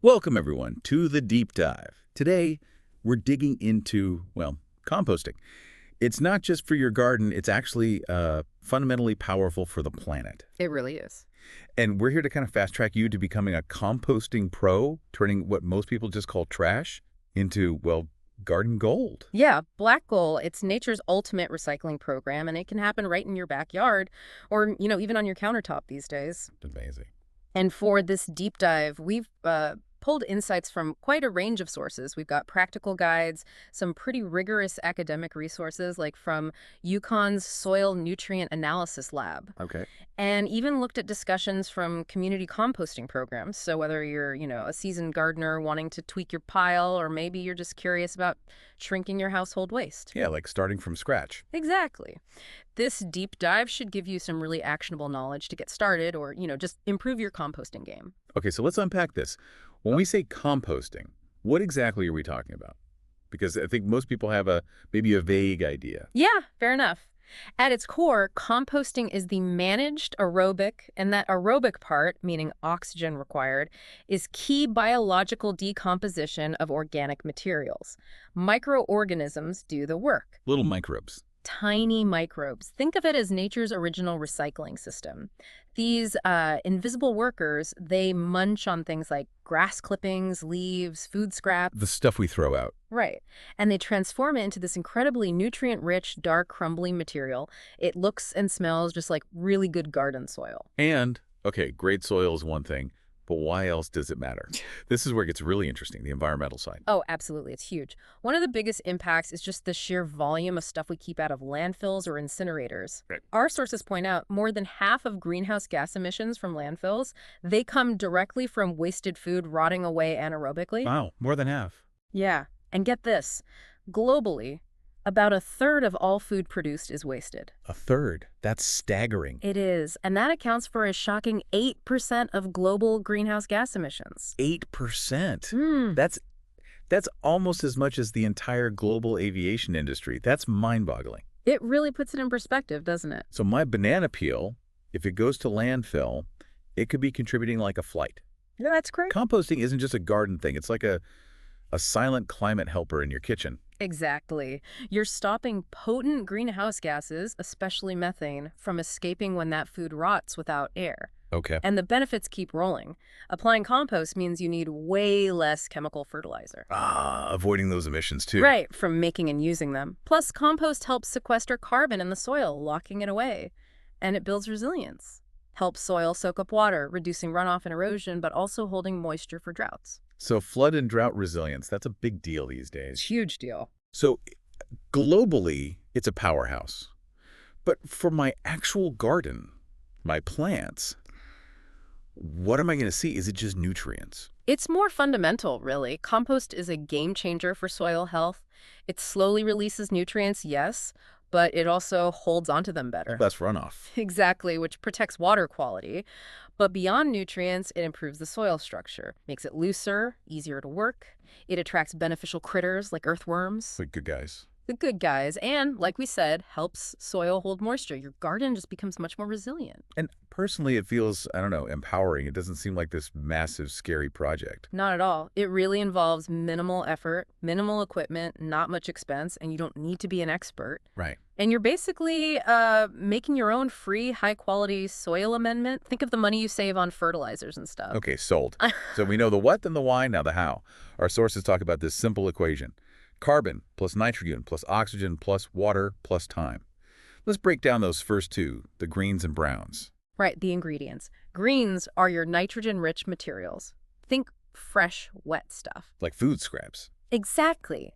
Welcome, everyone, to the deep dive. Today, we're digging into, well, composting. It's not just for your garden, it's actually fundamentally powerful for the planet. It really is. And we're here to kind of fast-track you to becoming a composting pro, turning what most people just call trash into, well, garden gold. Yeah, Black Goal, it's nature's ultimate recycling program, and it can happen right in your backyard or, even on your countertop these days. Amazing. And for this deep dive, we've pulled insights from quite a range of sources. We've got practical guides, some pretty rigorous academic resources, like from UConn's Soil Nutrient Analysis Lab. Okay. And even looked at discussions from community composting programs. So whether you're, a seasoned gardener wanting to tweak your pile, or maybe you're just curious about shrinking your household waste. Yeah, like starting from scratch. Exactly. This deep dive should give you some really actionable knowledge to get started or, just improve your composting game. Okay, so let's unpack this. When we say composting, what exactly are we talking about? Because I think most people have maybe a vague idea. Yeah, fair enough. At its core, composting is the managed aerobic, and that aerobic part, meaning oxygen required, is key biological decomposition of organic materials. Microorganisms do the work. Little microbes. Tiny microbes. Think of it as nature's original recycling system. These invisible workers, they munch on things like grass clippings, leaves, food scraps. The stuff we throw out. Right. And they transform it into this incredibly nutrient-rich, dark, crumbly material. It looks and smells just like really good garden soil. And, okay, great soil is one thing, but why else does it matter? This is where it gets really interesting, the environmental side. Oh, absolutely. It's huge. One of the biggest impacts is just the sheer volume of stuff we keep out of landfills or incinerators. Right. Our sources point out more than half of greenhouse gas emissions from landfills, they come directly from wasted food rotting away anaerobically. Wow, more than half. Yeah. And get this, globally, about a third of all food produced is wasted. A third? That's staggering. It is. And that accounts for a shocking 8% of global greenhouse gas emissions. 8%? That's almost as much as the entire global aviation industry. That's mind-boggling. It really puts it in perspective, doesn't it? So my banana peel, if it goes to landfill, it could be contributing like a flight. Yeah, that's great. Composting isn't just a garden thing. It's like a silent climate helper in your kitchen. Exactly. You're stopping potent greenhouse gases, especially methane, from escaping when that food rots without air. Okay. And the benefits keep rolling. Applying compost means you need way less chemical fertilizer. Avoiding those emissions too. Right, from making and using them. Plus, compost helps sequester carbon in the soil, locking it away. And it builds resilience. Helps soil soak up water, reducing runoff and erosion, but also holding moisture for droughts. So flood and drought resilience, that's a big deal these It's days. a huge deal. So globally, it's a powerhouse. But for my actual garden, my plants, what am I going to see? Is it just nutrients? It's more fundamental, really. Compost is a game changer for soil health. It slowly releases nutrients, yes, but it also holds onto them better. Less runoff. Exactly, which protects water quality. But beyond nutrients, it improves the soil structure, makes it looser, easier to work. It attracts beneficial critters like earthworms, Like good guys. the good guys, and, like we said, helps soil hold moisture. Your garden just becomes much more resilient. And personally, it feels, I don't know, empowering. It doesn't seem like this massive, scary project. Not at all. It really involves minimal effort, minimal equipment, not much expense, and you don't need to be an expert. Right. And you're basically making your own free, high-quality soil amendment. Think of the money you save on fertilizers and stuff. Okay, sold. So we know the what, then the why, now the how. Our sources talk about this simple equation. Carbon plus nitrogen plus oxygen plus water plus time. Let's break down those first two, the greens and browns. Right, the ingredients. Greens are your nitrogen-rich materials. Think fresh, wet stuff. Like food scraps. Exactly.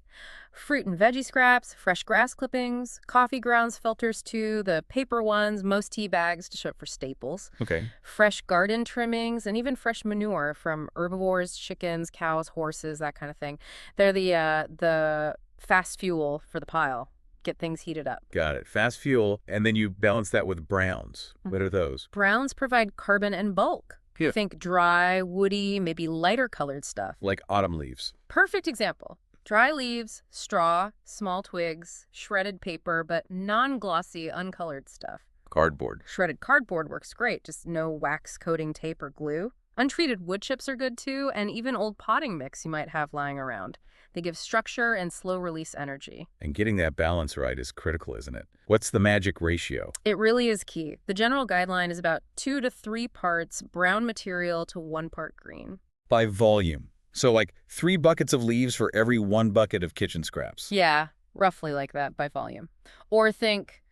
Fruit and veggie scraps, fresh grass clippings, coffee grounds filters too, the paper ones, most tea bags to show up for staples. Okay. Fresh garden trimmings, and even fresh manure from herbivores, chickens, cows, horses, that kind of thing. They're the fast fuel for the pile. Get things heated up. Got it. Fast fuel, and then you balance that with browns. What are those? Browns provide carbon and bulk. Yeah. Think dry, woody, maybe lighter colored stuff. Like autumn leaves. Perfect example. Dry leaves, straw, small twigs, shredded paper, but non-glossy, uncolored stuff. Cardboard. Shredded cardboard works great, just no wax coating tape or glue. Untreated wood chips are good too, and even old potting mix you might have lying around. They give structure and slow-release energy. And getting that balance right is critical, isn't it? What's the magic ratio? It really is key. The general guideline is about 2 to 3 parts brown material to 1 part green. By volume. So like 3 buckets of leaves for every 1 bucket of kitchen scraps. Yeah, roughly like that by volume. Or think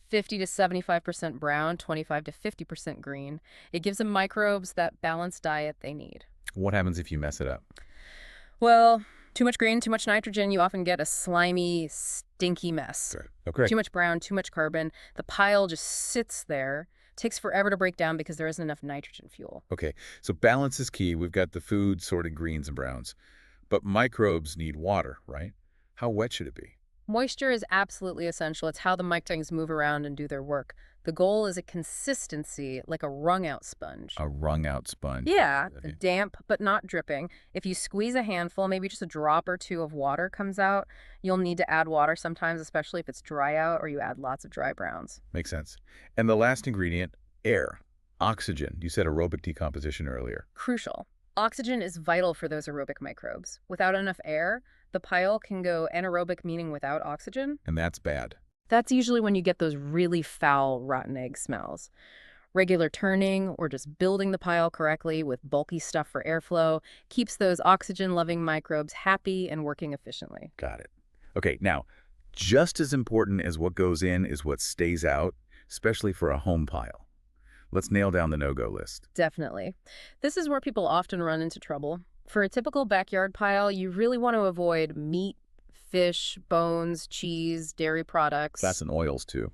50 to 75% brown, 25 to 50% green. It gives them microbes that balanced diet they need. What happens if you mess it up? Well, too much green, too much nitrogen, you often get a slimy, stinky mess. Sure. Okay. Too much brown, too much carbon. The pile just sits there. Takes forever to break down because there isn't enough nitrogen fuel. Okay, so balance is key. We've got the food sorted greens and browns. But microbes need water, right? How wet should it be? Moisture is absolutely essential. It's how the microbes move around and do their work. The goal is a consistency, like a wrung-out sponge. A wrung-out sponge. Yeah, Okay. damp but not dripping. If you squeeze a handful, maybe just a drop or two of water comes out, you'll need to add water sometimes, especially if it's dry out or you add lots of dry browns. Makes sense. And the last ingredient, air. Oxygen. You said aerobic decomposition earlier. Crucial. Oxygen is vital for those aerobic microbes. Without enough air, the pile can go anaerobic, meaning without oxygen. And that's bad. That's usually when you get those really foul, rotten egg smells. Regular turning or just building the pile correctly with bulky stuff for airflow keeps those oxygen-loving microbes happy and working efficiently. Got it. Okay, now, just as important as what goes in is what stays out, especially for a home pile. Let's nail down the no-go list. Definitely. This is where people often run into trouble. For a typical backyard pile, you really want to avoid meat, fish, bones, cheese, dairy products. Fats and oils, too.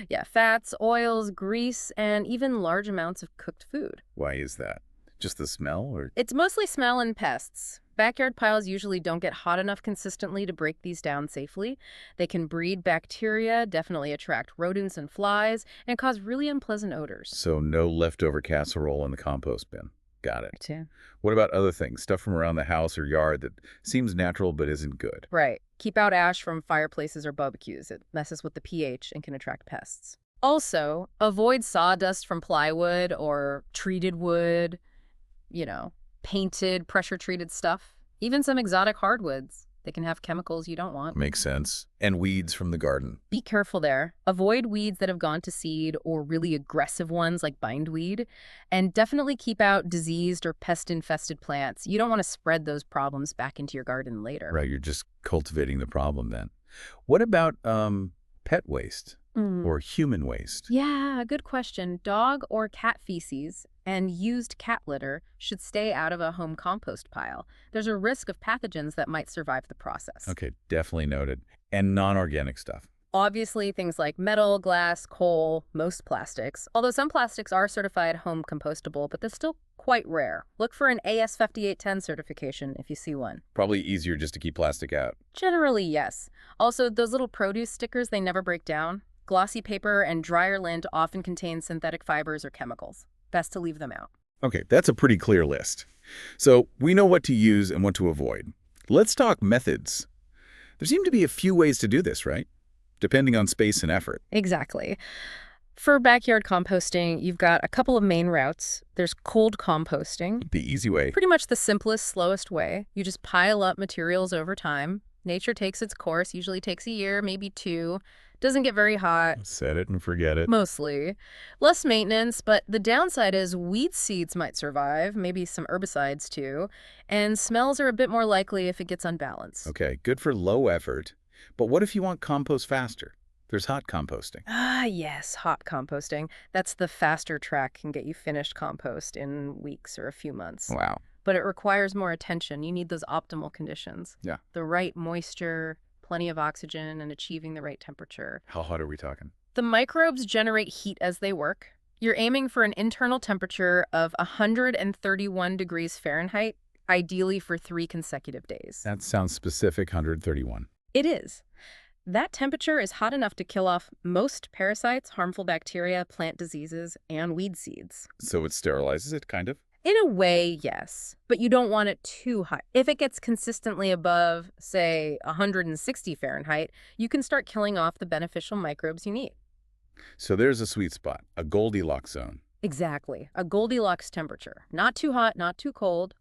Yeah, fats, oils, grease, and even large amounts of cooked food. Why is that? Just the smell, or? It's mostly smell and pests. Backyard piles usually don't get hot enough consistently to break these down safely. They can breed bacteria, definitely attract rodents and flies, and cause really unpleasant odors. So no leftover casserole in the compost bin. Got it. Too. What about other things? Stuff from around the house or yard that seems natural but isn't good. Right. Keep out ash from fireplaces or barbecues. It messes with the pH and can attract pests. Also, avoid sawdust from plywood or treated wood, painted, pressure-treated stuff. Even some exotic hardwoods. They can have chemicals you don't want. Makes sense. And weeds from the garden. Be careful there. Avoid weeds that have gone to seed or really aggressive ones like bindweed. And definitely keep out diseased or pest-infested plants. You don't want to spread those problems back into your garden later. Right, you're just cultivating the problem then. What about pet waste or human waste? Yeah, good question. Dog or cat feces and used cat litter should stay out of a home compost pile. There's a risk of pathogens that might survive the process. Okay, definitely noted. And non-organic stuff. Obviously, things like metal, glass, coal, most plastics. Although some plastics are certified home compostable, but they're still quite rare. Look for an AS 5810 certification if you see one. Probably easier just to keep plastic out. Generally, yes. Also, those little produce stickers, they never break down. Glossy paper and dryer lint often contain synthetic fibers or chemicals. Best to leave them out. Okay, that's a pretty clear list. So we know what to use and what to avoid. Let's talk methods. There seem to be a few ways to do this, right? Depending on space and effort. Exactly. For backyard composting, you've got a couple of main routes. There's cold composting. The easy way. Pretty much the simplest, slowest way. You just pile up materials over time. Nature takes its course, usually takes a year, maybe 2. Doesn't get very hot. Set it and forget it. Mostly. Less maintenance, but the downside is weed seeds might survive, maybe some herbicides too, and smells are a bit more likely if it gets unbalanced. Okay, good for low effort. But what if you want compost faster? There's hot composting. Ah, yes, hot composting. That's the faster track, can get you finished compost in weeks or a few months. Wow. But it requires more attention. You need those optimal conditions. Yeah. The right moisture, plenty of oxygen, and achieving the right temperature. How hot are we talking? The microbes generate heat as they work. You're aiming for an internal temperature of 131 degrees Fahrenheit, ideally for 3 consecutive days. That sounds specific, 131. It is. That temperature is hot enough to kill off most parasites, harmful bacteria, plant diseases, and weed seeds. So it sterilizes it, kind of? In a way, yes, but you don't want it too hot. If it gets consistently above, say, 160 Fahrenheit, you can start killing off the beneficial microbes you need. So there's a sweet spot, a Goldilocks zone. Exactly. A Goldilocks temperature. Not too hot, not too cold.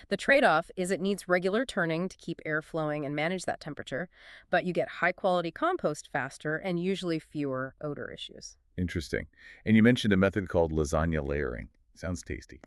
The trade-off is it needs regular turning to keep air flowing and manage that temperature, but you get high-quality compost faster and usually fewer odor issues. Interesting. And you mentioned a method called lasagna layering. Sounds tasty.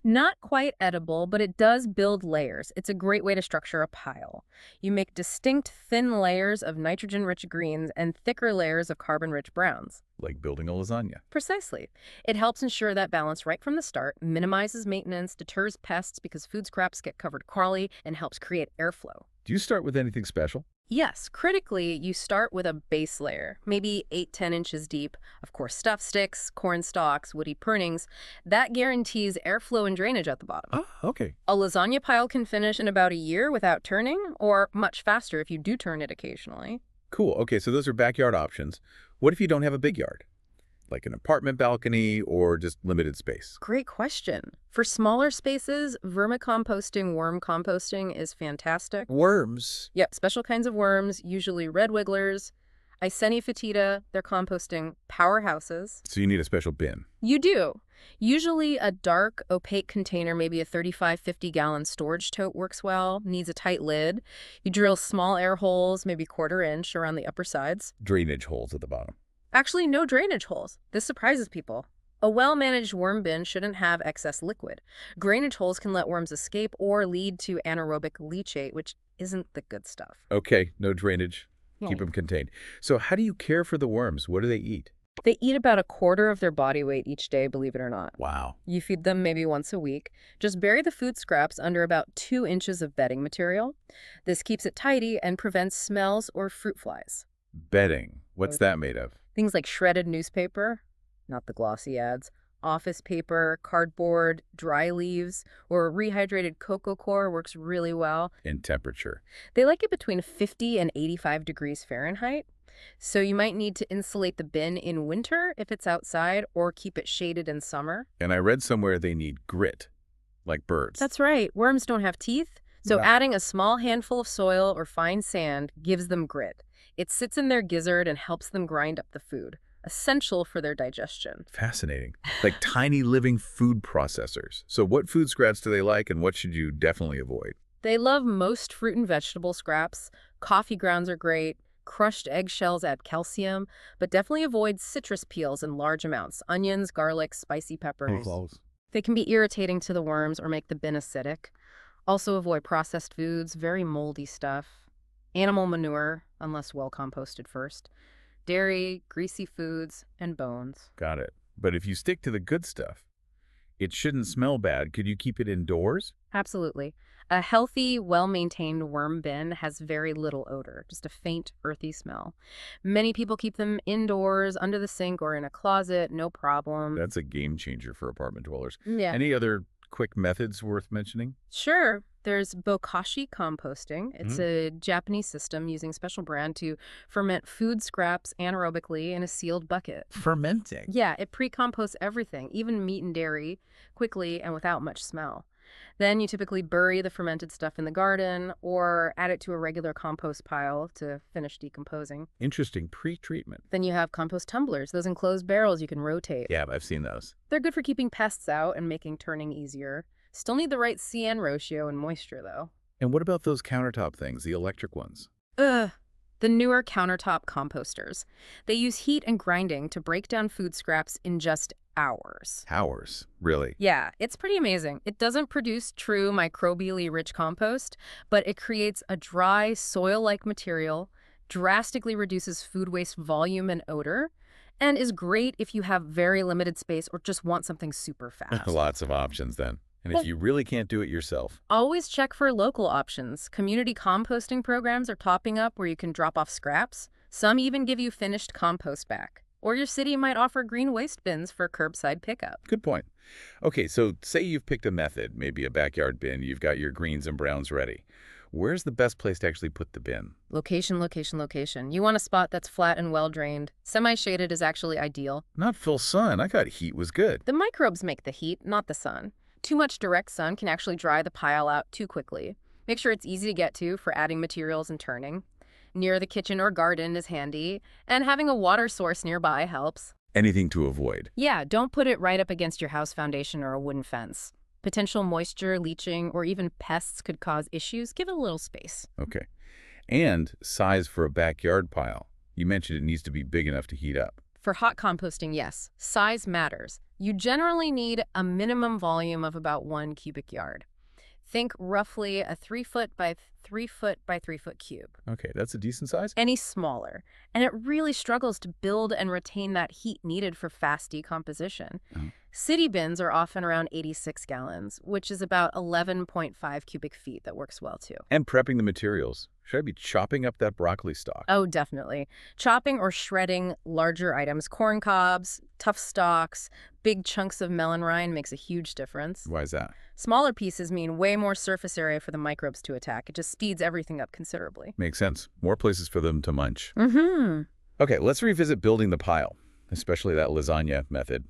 Not quite edible, but it does build layers. It's a great way to structure a pile. You make distinct thin layers of nitrogen-rich greens and thicker layers of carbon-rich browns. Like building a lasagna. Precisely. It helps ensure that balance right from the start, minimizes maintenance, deters pests because food scraps get covered crawly, and helps create airflow. Do you start with anything special? Yes, critically, you start with a base layer, maybe 8–10 inches deep. Of course, stuff sticks, corn stalks, woody prunings. That guarantees airflow and drainage at the bottom. Oh, okay. A lasagna pile can finish in about a year without turning, or much faster if you do turn it occasionally. Cool. Okay, so those are backyard options. What if you don't have a big yard? Like an apartment balcony or just limited space? Great question. For smaller spaces, vermicomposting, worm composting is fantastic. Worms. Yep, special kinds of worms, usually red wigglers, Iceni fetida, they're composting powerhouses. So you need a special bin. You do. Usually a dark, opaque container, maybe a 35–50-gallon storage tote works well, needs a tight lid. You drill small air holes, maybe 1/4 inch around the upper sides. Drainage holes at the bottom. Actually, no drainage holes. This surprises people. A well-managed worm bin shouldn't have excess liquid. Drainage holes can let worms escape or lead to anaerobic leachate, which isn't the good stuff. Okay, no drainage. Keep Yeah. them contained. So how do you care for the worms? What do they eat? They eat about 1/4 of their body weight each day, believe it or not. Wow. You feed them maybe once a week. Just bury the food scraps under about 2 inches of bedding material. This keeps it tidy and prevents smells or fruit flies. Bedding. What's that made of? Things like shredded newspaper, not the glossy ads, office paper, cardboard, dry leaves, or rehydrated cocoa coir works really well. In temperature. They like it between 50 and 85 degrees Fahrenheit. So you might need to insulate the bin in winter if it's outside or keep it shaded in summer. And I read somewhere they need grit, like birds. That's right. Worms don't have teeth. So Yeah. adding a small handful of soil or fine sand gives them grit. It sits in their gizzard and helps them grind up the food, essential for their digestion. Fascinating. Like tiny living food processors. So what food scraps do they like and what should you definitely avoid? They love most fruit and vegetable scraps. Coffee grounds are great. Crushed eggshells add calcium, but definitely avoid citrus peels in large amounts. Onions, garlic, spicy peppers. They can be irritating to the worms or make the bin acidic. Also avoid processed foods, very moldy stuff. Animal manure, unless well composted first. Dairy, greasy foods, and bones. Got it. But if you stick to the good stuff, it shouldn't smell bad. Could you keep it indoors? Absolutely. A healthy, well-maintained worm bin has very little odor, just a faint, earthy smell. Many people keep them indoors, under the sink, or in a closet, no problem. That's a game changer for apartment dwellers. Yeah. Any other quick methods worth mentioning? Sure. There's bokashi composting. It's a Japanese system using special brand to ferment food scraps anaerobically in a sealed bucket. Fermenting. Yeah, it pre-composts everything, even meat and dairy, quickly and without much smell. Then you typically bury the fermented stuff in the garden or add it to a regular compost pile to finish decomposing. Interesting pre-treatment. Then you have compost tumblers, those enclosed barrels you can rotate. Yeah, I've seen those. They're good for keeping pests out and making turning easier. Still need the right CN ratio and moisture, though. And what about those countertop things, the electric ones? Ugh. The newer countertop composters. They use heat and grinding to break down food scraps in just hours. Hours, really? Yeah, it's pretty amazing. It doesn't produce true microbially rich compost, but it creates a dry, soil-like material, drastically reduces food waste volume and odor, and is great if you have very limited space or just want something super fast. Lots of options then. And if you really can't do it yourself, Always check for local options. Community composting programs are popping up where you can drop off scraps. Some even give you finished compost back. Or your city might offer green waste bins for curbside pickup. good point. Okay, so say you've picked a method, maybe a backyard bin, you've got your greens and browns ready. Where's the best place to actually put the bin? Location, location, location. You want a spot that's flat and well-drained. Semi-shaded is actually ideal. Not full sun. I thought heat was good. The microbes make the heat, not the sun. Too much direct sun can actually dry the pile out too quickly. Make sure it's easy to get to for adding materials and turning. near the kitchen or garden is handy, and having a water source nearby helps. Anything to avoid. Yeah, don't put it right up against your house foundation or a wooden fence. Potential moisture, leaching, or even pests could cause issues. Give it a little space. Okay. And size for a backyard pile. You mentioned it needs to be big enough to heat up. For hot composting, yes, size matters. You generally need a minimum volume of about 1 cubic yard. Think roughly a 3-foot by 3-foot by 3-foot cube. Okay, that's a decent size? Any smaller. And it really struggles to build and retain that heat needed for fast decomposition. Oh. City bins are often around 86 gallons, which is about 11.5 cubic feet. That works well, too. And prepping the materials. Should I be chopping up that broccoli stalk? Oh, definitely. Chopping or shredding larger items, corn cobs, tough stalks, big chunks of melon rind makes a huge difference. Why is that? Smaller pieces mean way more surface area for the microbes to attack. It just speeds everything up considerably. Makes sense. More places for them to munch. Mm-hmm. Okay, let's revisit building the pile, especially that lasagna method.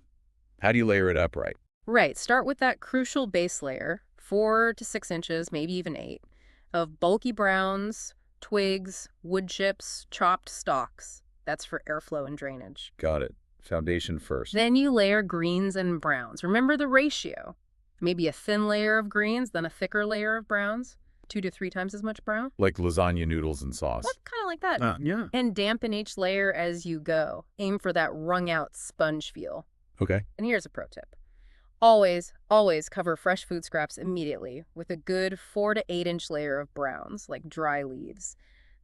How do you layer it up right? Right. Start with that crucial base layer, 4 to 6 inches, maybe even 8, of bulky browns, twigs, wood chips, chopped stalks. That's for airflow and drainage. Got it. Foundation first. Then you layer greens and browns. Remember the ratio. Maybe a thin layer of greens, then a thicker layer of browns. 2 to 3 times as much brown. Like lasagna noodles and sauce. Kind of like that. Yeah. And dampen each layer as you go. Aim for that wrung-out sponge feel. Okay. And here's a pro tip. Always, always cover fresh food scraps immediately with a good 4 to 8 inch layer of browns, like dry leaves.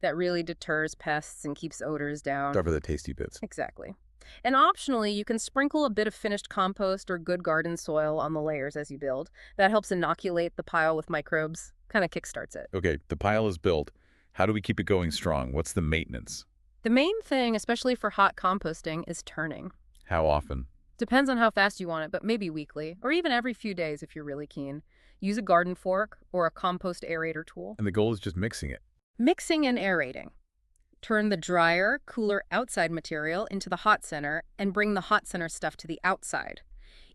That really deters pests and keeps odors down. Cover the tasty bits. Exactly. And optionally, you can sprinkle a bit of finished compost or good garden soil on the layers as you build. That helps inoculate the pile with microbes, kind of kickstarts it. Okay, the pile is built. How do we keep it going strong? What's the maintenance? The main thing, especially for hot composting, is turning. How often? Depends on how fast you want it, but maybe weekly, or even every few days if you're really keen. Use a garden fork or a compost aerator tool. And the goal is just mixing it. Mixing and aerating. Turn the drier, cooler outside material into the hot center and bring the hot center stuff to the outside.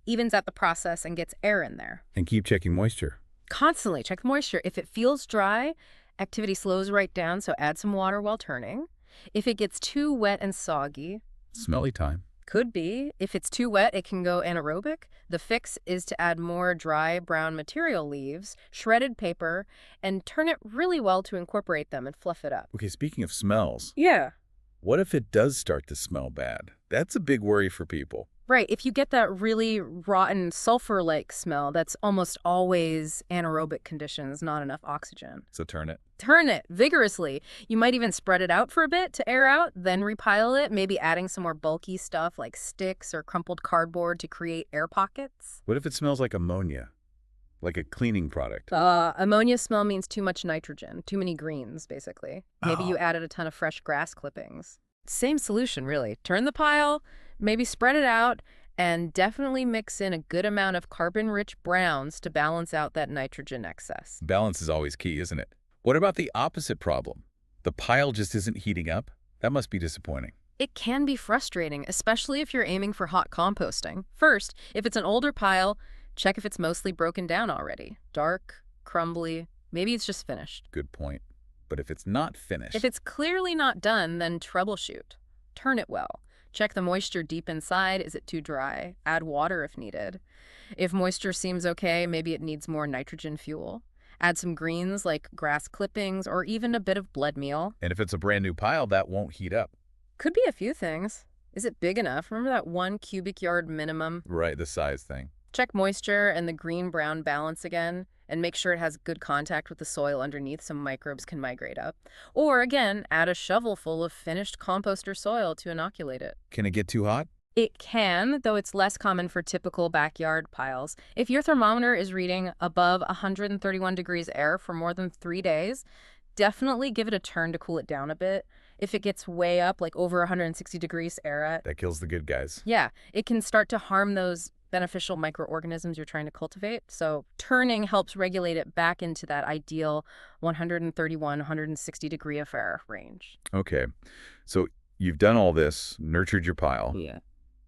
Evens out the process and gets air in there. And keep checking moisture. Constantly check the moisture. If it feels dry, activity slows right down, so add some water while turning. If it gets too wet and soggy, Smelly time. could be. If it's too wet, it can go anaerobic. The fix is to add more dry brown material leaves, shredded paper, and turn it really well to incorporate them and fluff it up. Okay, speaking of smells, Yeah. what if it does start to smell bad? That's a big worry for people. Right. If you get that really rotten sulfur-like smell, that's almost always anaerobic conditions, not enough oxygen. So turn it. Turn it vigorously. You might even spread it out for a bit to air out, then repile it, maybe adding some more bulky stuff like sticks or crumpled cardboard to create air pockets. What if it smells like ammonia? Like a cleaning product? Ammonia smell means too much nitrogen, too many greens, basically. Maybe you Oh. added a ton of fresh grass clippings. Same solution, really. Turn the pile, maybe spread it out, and definitely mix in a good amount of carbon-rich browns to balance out that nitrogen excess. Balance is always key, isn't it? What about the opposite problem? The pile just isn't heating up? That must be disappointing. It can be frustrating, especially if you're aiming for hot composting. First, if it's an older pile, check if it's mostly broken down already. Dark, crumbly, maybe it's just finished. Good point. But if it's not finished... If it's clearly not done, then troubleshoot. Turn it well. Check the moisture deep inside. Is it too dry? Add water if needed. If moisture seems okay, maybe it needs more nitrogen fuel. Add some greens like grass clippings or even a bit of blood meal. And if it's a brand new pile, that won't heat up. Could be a few things. Is it big enough? Remember that 1 cubic yard minimum? Right, the size thing. Check moisture and the green-brown balance again, and make sure it has good contact with the soil underneath so microbes can migrate up. Or, again, add a shovel full of finished compost or soil to inoculate it. Can it get too hot? It can, though it's less common for typical backyard piles. If your thermometer is reading above 131 degrees air for more than 3 days, definitely give it a turn to cool it down a bit. If it gets way up, like over 160 degrees air, That kills the good guys. yeah, it can start to harm those beneficial microorganisms you're trying to cultivate. So turning helps regulate it back into that ideal 131, 160 degree of air range. Okay, so you've done all this, nurtured your pile. Yeah.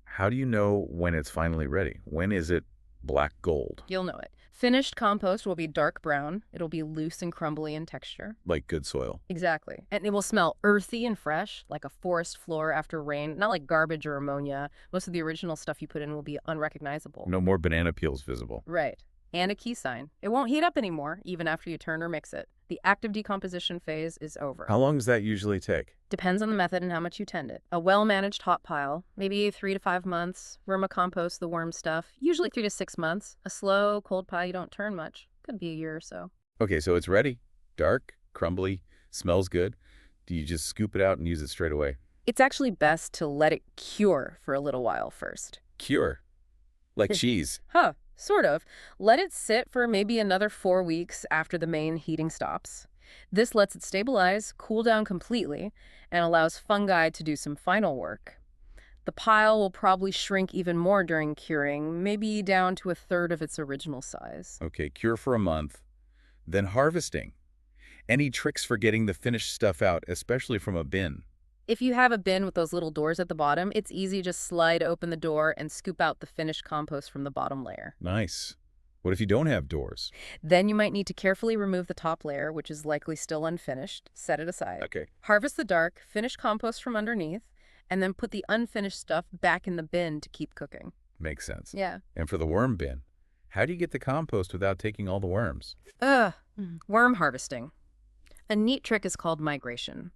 How do you know when it's finally ready? When is it black gold? You'll know it. Finished compost will be dark brown. It'll be loose and crumbly in texture. Like good soil. Exactly. And it will smell earthy and fresh, like a forest floor after rain, not like garbage or ammonia. Most of the original stuff you put in will be unrecognizable. No more banana peels visible. Right. And a key sign. It won't heat up anymore, even after you turn or mix it. The active decomposition phase is over. How long does that usually take? Depends on the method and how much you tend it. A well-managed hot pile, maybe 3 to 5 months. Vermicompost, the worm stuff, usually 3 to 6 months. A slow, cold pile you don't turn much. Could be a year or so. Okay, so it's ready. Dark, crumbly, smells good. Do you just scoop it out and use it straight away? It's actually best to let it cure for a little while first. Cure. Like cheese. Huh, sort of. Let it sit for maybe another 4 weeks after the main heating stops. This lets it stabilize, cool down completely, and allows fungi to do some final work. The pile will probably shrink even more during curing, maybe down to a third of its original size. Okay, cure for a month. Then harvesting. Any tricks for getting the finished stuff out, especially from a bin? If you have a bin with those little doors at the bottom, it's easy to just slide open the door and scoop out the finished compost from the bottom layer. Nice. What if you don't have doors? Then you might need to carefully remove the top layer, which is likely still unfinished. Set it aside. Okay. Harvest the dark, finished compost from underneath, and then put the unfinished stuff back in the bin to keep cooking. Makes sense. Yeah. And for the worm bin, how do you get the compost without taking all the worms? Worm harvesting. A neat trick is called migration.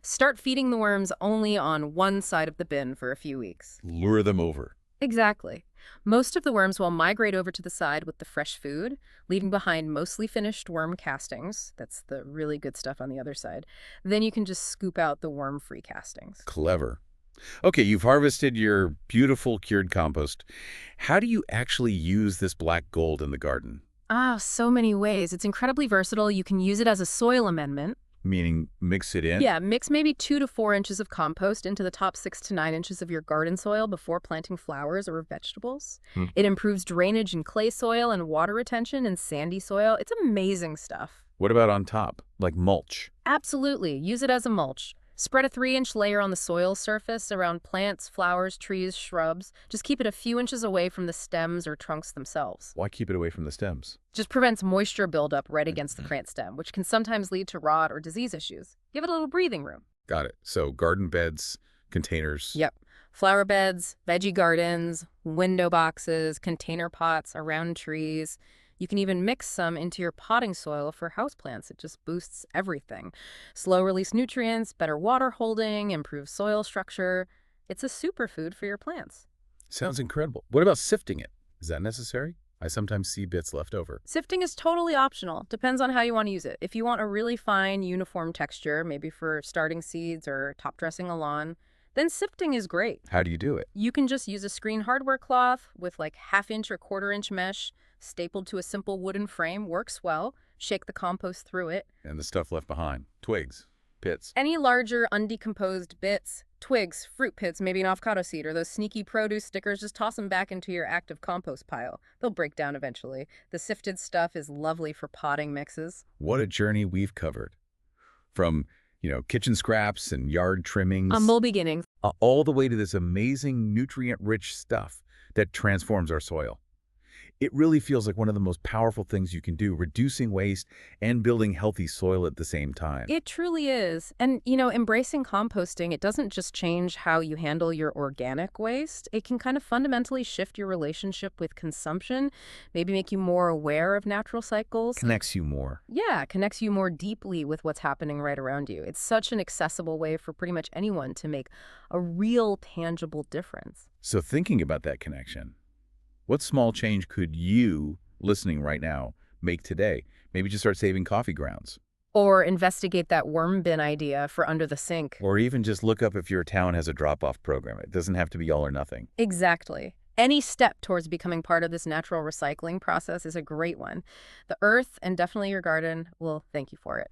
Start feeding the worms only on one side of the bin for a few weeks. Lure them over. Exactly. Most of the worms will migrate over to the side with the fresh food, leaving behind mostly finished worm castings. That's the really good stuff on the other side. Then you can just scoop out the worm-free castings. Clever. Okay, you've harvested your beautiful cured compost. How do you actually use this black gold in the garden? So many ways. It's incredibly versatile. You can use it as a soil amendment. Meaning mix it in? Yeah, mix maybe 2 to 4 inches of compost into the top 6 to 9 inches of your garden soil before planting flowers or vegetables. It improves drainage in clay soil and water retention in sandy soil. It's amazing stuff. What about on top, like mulch? Absolutely. Use it as a mulch. Spread a 3-inch layer on the soil surface around plants, flowers, trees, shrubs. Just keep it a few inches away from the stems or trunks themselves. Why keep it away from the stems? Just prevents moisture buildup right against the plant stem, which can sometimes lead to rot or disease issues. Give it a little breathing room. Got it. So garden beds, containers. Yep. Flower beds, veggie gardens, window boxes, container pots around trees. You can even mix some into your potting soil for houseplants. It just boosts everything. Slow-release nutrients, better water holding, improves soil structure. It's a superfood for your plants. Sounds incredible. What about sifting it? Is that necessary? I sometimes see bits left over. Sifting is totally optional. Depends on how you want to use it. If you want a really fine, uniform texture, maybe for starting seeds or top dressing a lawn, then sifting is great. How do you do it? You can just use a screen hardware cloth with like 1/2 inch or 1/4 inch mesh stapled to a simple wooden frame. Works well. Shake the compost through it. And the stuff left behind. Twigs, pits. Any larger undecomposed bits, twigs, fruit pits, maybe an avocado seed, or those sneaky produce stickers, just toss them back into your active compost pile. They'll break down eventually. The sifted stuff is lovely for potting mixes. What a journey we've covered. From, kitchen scraps and yard trimmings. Humble beginnings. All the way to this amazing nutrient-rich stuff that transforms our soil. It really feels like one of the most powerful things you can do, reducing waste and building healthy soil at the same time. It truly is. And, embracing composting, it doesn't just change how you handle your organic waste. It can kind of fundamentally shift your relationship with consumption, maybe make you more aware of natural cycles. Connects you more. Yeah, connects you more deeply with what's happening right around you. It's such an accessible way for pretty much anyone to make a real, tangible difference. So thinking about that connection, what small change could you, listening right now, make today? Maybe just start saving coffee grounds. Or investigate that worm bin idea for under the sink. Or even just look up if your town has a drop-off program. It doesn't have to be all or nothing. Exactly. Any step towards becoming part of this natural recycling process is a great one. The earth, and definitely your garden, will thank you for it.